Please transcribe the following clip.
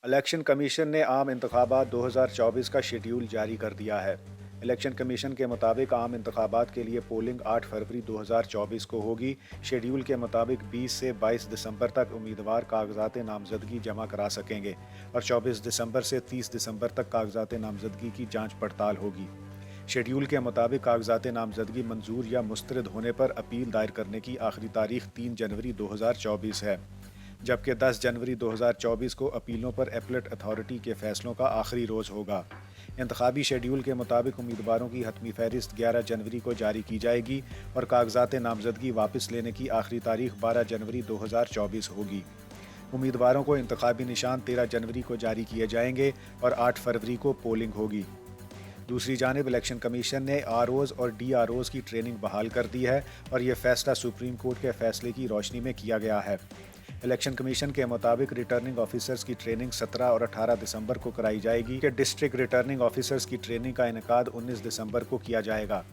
Election commission نے عام انتخابات 2024 کا شیڈیول جاری کر دیا ہے۔ الیکشن کمیشن کے مطابق عام انتخابات کے لیے پولنگ 8 فروری 2024 کو ہوگی۔ شیڈیول کے مطابق 20 سے 22 دسمبر تک امیدوار کاغذات نامزدگی جمع کرا سکیں گے اور 24 دسمبر سے 30 دسمبر تک کاغذات نامزدگی کی جانچ پڑتال ہوگی۔ شیڈیول کے مطابق کاغذات نامزدگی منظور یا مسترد ہونے پر اپیل دائر کرنے کی آخری تاریخ 3 جنوری 2024 ہے، جبکہ 10 جنوری 2024 کو اپیلوں پر ایپلیٹ اتھارٹی کے فیصلوں کا آخری روز ہوگا۔ انتخابی شیڈیول کے مطابق امیدواروں کی حتمی فہرست 11 جنوری کو جاری کی جائے گی اور کاغذات نامزدگی واپس لینے کی آخری تاریخ 12 جنوری 2024 ہوگی۔ امیدواروں کو انتخابی نشان 13 جنوری کو جاری کیے جائیں گے اور 8 فروری کو پولنگ ہوگی۔ دوسری جانب الیکشن کمیشن نے آر اوز اور ڈی آر اوز کی ٹریننگ بحال کر دی ہے اور یہ فیصلہ سپریم کورٹ کے فیصلے کی روشنی میں کیا گیا ہے۔ الیکشن کمیشن کے مطابق ریٹرننگ آفیسرز کی ٹریننگ 17 اور 18 دسمبر کو کرائی جائے گی کہ ڈسٹرکٹ ریٹرننگ آفیسرز کی ٹریننگ کا انعقاد 19 دسمبر کو کیا جائے گا۔